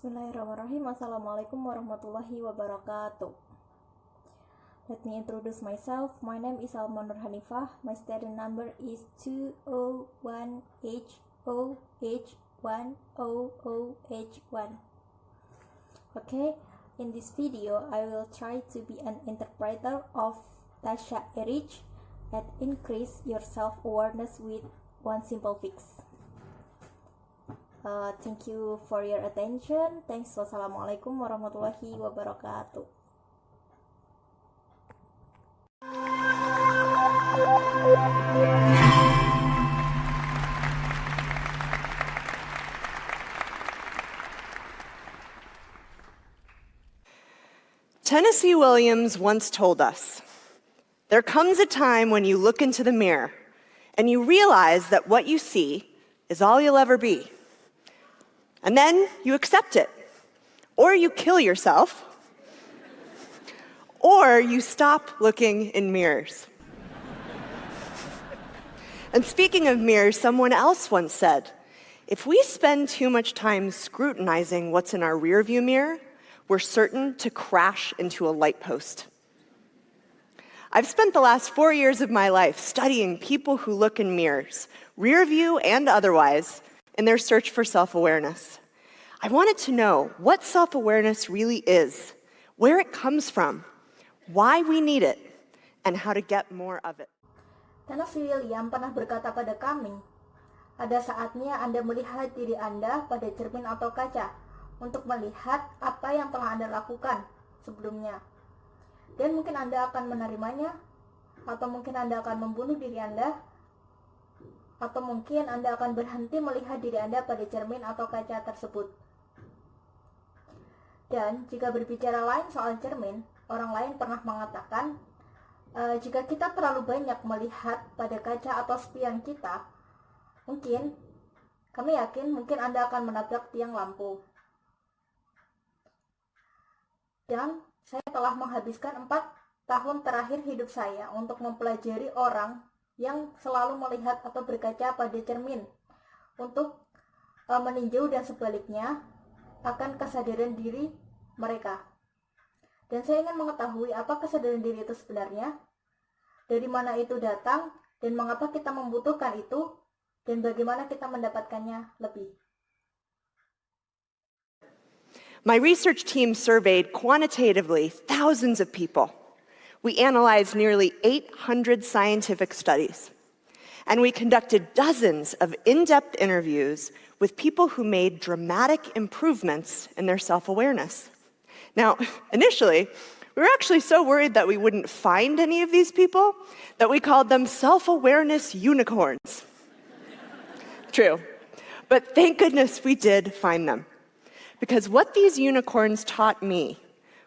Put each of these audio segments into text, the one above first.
Bismillahirrahmanirrahim. Assalamualaikum warahmatullahi wabarakatuh. Let me introduce myself. My name is Alma Nur Hanifah. My student number is 201H0H100H1. Okay, in this video, I will try to be an interpreter of Tasha Erich and increase your self-awareness with one simple fix. Thank you for your attention. Thanks. Wassalamualaikum warahmatullahi wabarakatuh. Tennessee Williams once told us, "There comes a time when you look into the mirror and you realize that what you see is all you'll ever be. And then you accept it, or you kill yourself, or you stop looking in mirrors." And speaking of mirrors, someone else once said, "If we spend too much time scrutinizing what's in our rearview mirror, we're certain to crash into a light post." I've spent the last 4 years of my life studying people who look in mirrors, rearview and otherwise, in their search for self-awareness. I wanted to know what self-awareness really is, where it comes from, why we need it, and how to get more of it. Tennessee Williams pernah berkata pada kami, ada saatnya Anda melihat diri Anda pada cermin atau kaca untuk melihat apa yang telah Anda lakukan sebelumnya. Dan mungkin Anda akan menerimanya, atau mungkin Anda akan membunuh diri Anda, atau mungkin Anda akan berhenti melihat diri Anda pada cermin atau kaca tersebut. Dan jika berbicara lain soal cermin, orang lain pernah mengatakan, jika kita terlalu banyak melihat pada kaca atau spion kita, kami yakin mungkin Anda akan menabrak tiang lampu. Dan saya telah menghabiskan 4 tahun terakhir hidup saya untuk mempelajari orang yang selalu melihat atau berkaca pada cermin untuk meninjau dan sebaliknya akan kesadaran diri mereka. Dan saya ingin mengetahui apa kesadaran diri itu sebenarnya, dari mana itu datang, dan mengapa kita membutuhkan itu, dan bagaimana kita mendapatkannya lebih. My research team surveyed quantitatively thousands of people. We analyzed nearly 800 scientific studies. And we conducted dozens of in-depth interviews with people who made dramatic improvements in their self-awareness. Now, initially, we were actually so worried that we wouldn't find any of these people that we called them self-awareness unicorns. True. But thank goodness we did find them. Because what these unicorns taught me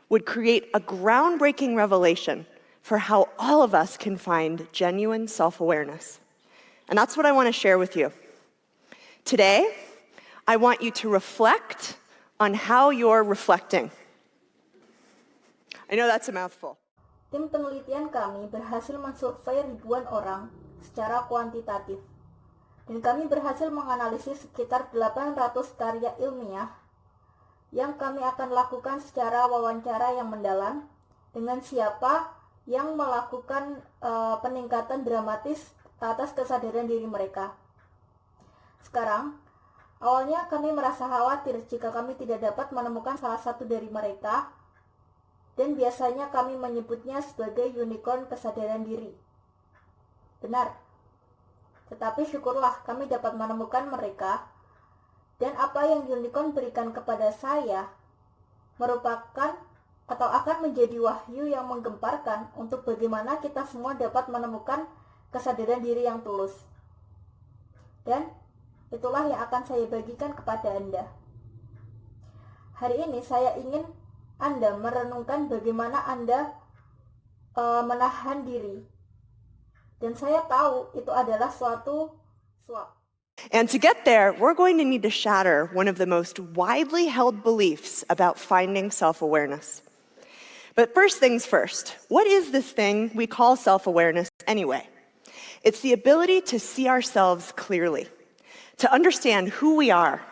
would create a groundbreaking revelation for how all of us can find genuine self-awareness. And that's what I want to share with you. Today, I want you to reflect on how you're reflecting. I know that's a mouthful. Tim penelitian kami berhasil mensurvei ribuan orang secara kuantitatif. Dan kami berhasil menganalisis sekitar 800 karya ilmiah yang kami akan lakukan secara wawancara yang mendalam dengan siapa yang melakukan peningkatan dramatis atas kesadaran diri mereka. Sekarang, awalnya kami merasa khawatir jika kami tidak dapat menemukan salah satu dari mereka, dan biasanya kami menyebutnya sebagai unicorn kesadaran diri. Benar. Tetapi syukurlah kami dapat menemukan mereka, dan apa yang unicorn berikan kepada saya merupakan atau akan menjadi wahyu yang menggemparkan untuk bagaimana kita semua dapat menemukan kesadaran diri yang tulus. Dan itulah yang akan saya bagikan kepada Anda. Hari ini saya ingin Anda merenungkan bagaimana Anda menahan diri. Dan saya tahu itu adalah suatu And to get there, we're going to need to shatter one of the most widely held beliefs about finding self-awareness. But first things first, what is this thing we call self-awareness anyway? It's the ability to see ourselves clearly, to understand who we are,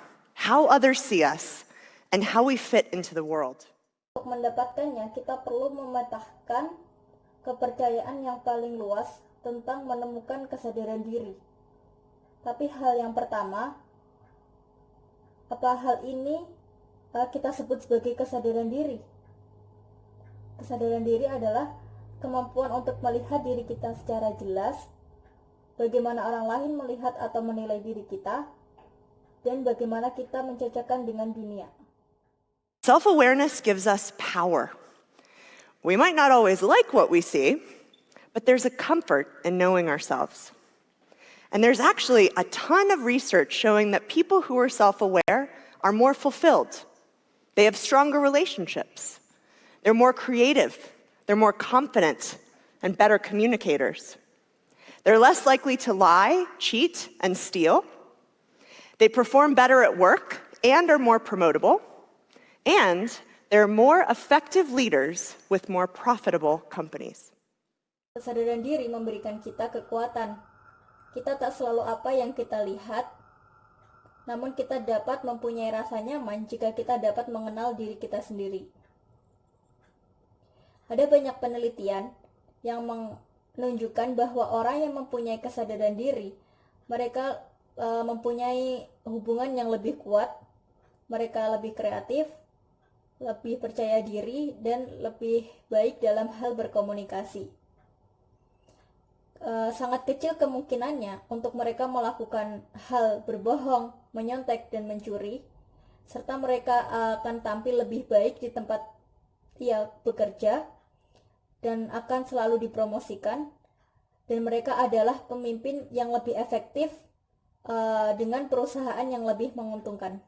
how others see us, and how we fit into the world. Untuk mendapatkannya, kita perlu mematahkan kepercayaan yang paling luas tentang menemukan kesadaran diri. Tapi hal yang pertama, apa hal ini kita sebut sebagai kesadaran diri? Kesadaran diri adalah kemampuan untuk melihat diri kita secara jelas, bagaimana orang lain melihat atau menilai diri kita, dan bagaimana kita mencocokkan dengan dunia. Self-awareness gives us power. We might not always like what we see, but there's a comfort in knowing ourselves. And there's actually a ton of research showing that people who are self-aware are more fulfilled. They have stronger relationships. They're more creative. They're more confident and better communicators. They're less likely to lie, cheat, and steal. They perform better at work and are more promotable. And they're more effective leaders with more profitable companies. Kesadaran diri memberikan kita kekuatan. Kita tak selalu apa yang kita lihat, namun kita dapat mempunyai rasa nyaman jika kita dapat mengenal diri kita sendiri. Ada banyak penelitian yang menunjukkan bahwa orang yang mempunyai kesadaran diri, mereka mempunyai hubungan yang lebih kuat, mereka lebih kreatif, lebih percaya diri, dan lebih baik dalam hal berkomunikasi. Sangat kecil kemungkinannya untuk mereka melakukan hal berbohong, menyontek, dan mencuri, serta mereka akan tampil lebih baik di tempat ia bekerja dan akan selalu dipromosikan, dan mereka adalah pemimpin yang lebih efektif dengan perusahaan yang lebih menguntungkan.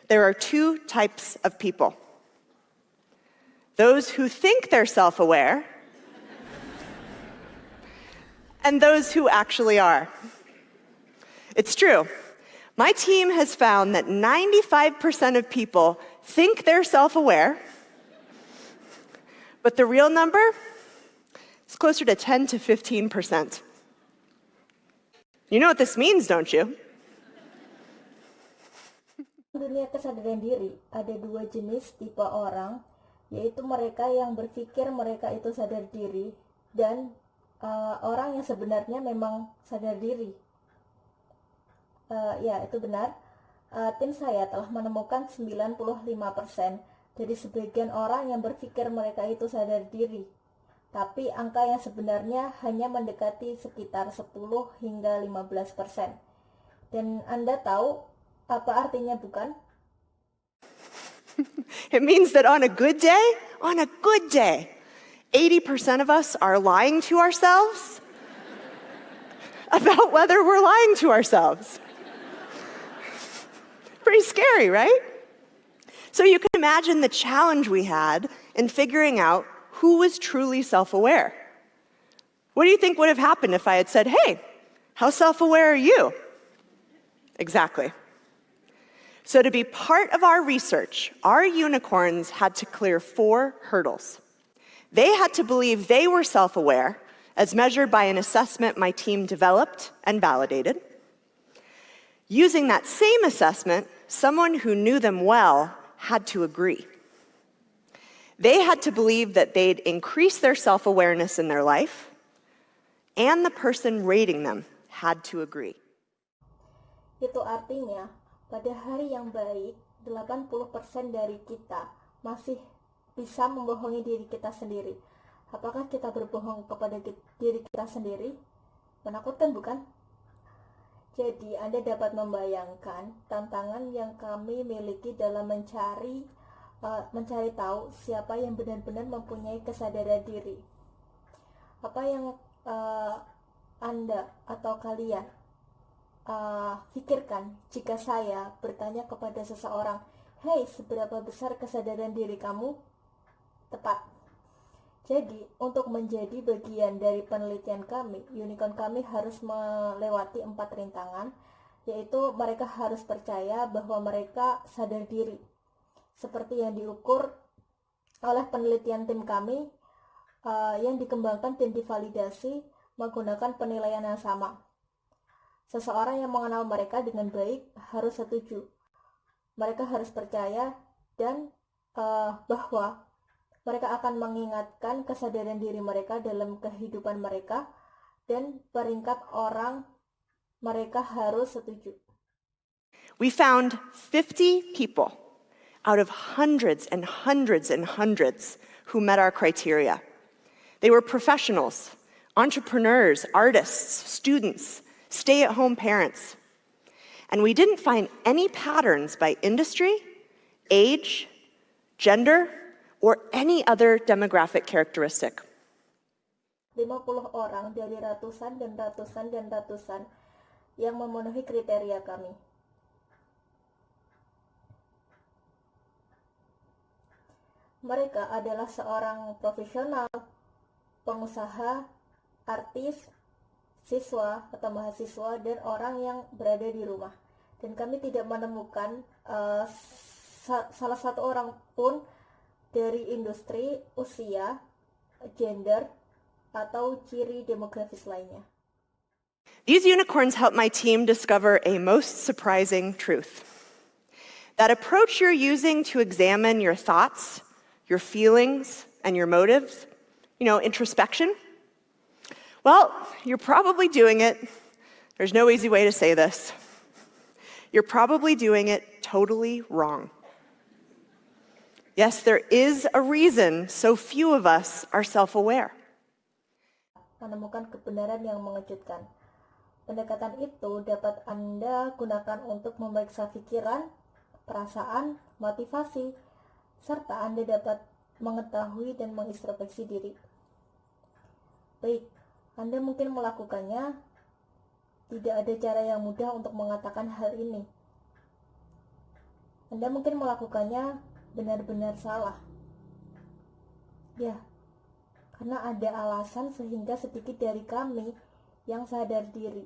There are two types of people. Those who think they're self-aware and those who actually are. It's true. My team has found that 95% of people think they're self-aware, but the real number is closer to 10 to 15%. You know what this means, don't you? Dunia kesadaran diri, ada dua jenis tipe orang, yaitu mereka yang berpikir mereka itu sadar diri dan orang yang sebenarnya memang sadar diri. Ya, itu benar. Tim saya telah menemukan 95% dari sebagian orang yang berpikir mereka itu sadar diri. Tapi angka yang sebenarnya hanya mendekati sekitar 10 hingga 15%. Dan Anda tahu apa artinya bukan? It means that on a good day, 80% of us are lying to ourselves about whether we're lying to ourselves. Pretty scary, right? So you can imagine the challenge we had in figuring out who was truly self-aware. What do you think would have happened if I had said, hey, how self-aware are you? Exactly. So to be part of our research, our unicorns had to clear 4 hurdles. They had to believe they were self-aware, as measured by an assessment my team developed and validated. Using that same assessment, someone who knew them well had to agree. They had to believe that they'd increase their self-awareness in their life, and the person rating them had to agree. Itu artinya, pada hari yang baik, 80% dari kita masih bisa membohongi diri kita sendiri. Apakah kita berbohong kepada diri kita sendiri? Menakutkan, bukan? Jadi, Anda dapat membayangkan tantangan yang kami miliki dalam mencari tahu siapa yang benar-benar mempunyai kesadaran diri. Apa yang Anda atau kalian pikirkan jika saya bertanya kepada seseorang, "Hey, seberapa besar kesadaran diri kamu?" Tepat. Jadi, untuk menjadi bagian dari penelitian kami, unicorn kami harus melewati 4 rintangan, yaitu mereka harus percaya bahwa mereka sadar diri. Seperti yang diukur oleh penelitian tim kami, yang dikembangkan dan divalidasi menggunakan penilaian yang sama. Seseorang yang mengenal mereka dengan baik harus setuju. mereka harus percaya dan bahwa mereka akan mengingatkan kesadaran diri mereka dalam kehidupan mereka dan peringkat orang mereka harus setuju. We found 50 people out of hundreds and hundreds and hundreds who met our criteria. They were professionals, entrepreneurs, artists, students, stay-at-home parents. And we didn't find any patterns by industry, age, gender, or any other demographic characteristic. 50 orang dari ratusan dan ratusan dan ratusan yang memenuhi kriteria kami. Mereka adalah seorang profesional, pengusaha, artis, siswa atau mahasiswa, dan orang yang berada di rumah. Dan kami tidak menemukan salah satu orang pun dari industri, usia, gender, atau ciri demografis lainnya. These unicorns helped my team discover a most surprising truth. That approach you're using to examine your thoughts, your feelings, and your motives, introspection, well, you're probably doing it. There's no easy way to say this. You're probably doing it totally wrong. Yes, there is a reason so few of us are self-aware. Menemukan kebenaran yang mengejutkan. Pendekatan itu dapat Anda gunakan untuk memeriksa pikiran, perasaan, motivasi, serta Anda dapat mengetahui dan mengintrospeksi diri. Baik, Anda mungkin melakukannya. Tidak ada cara yang mudah untuk mengatakan hal ini. Anda mungkin melakukannya benar-benar salah. Ya, karena ada alasan sehingga sedikit dari kami yang sadar diri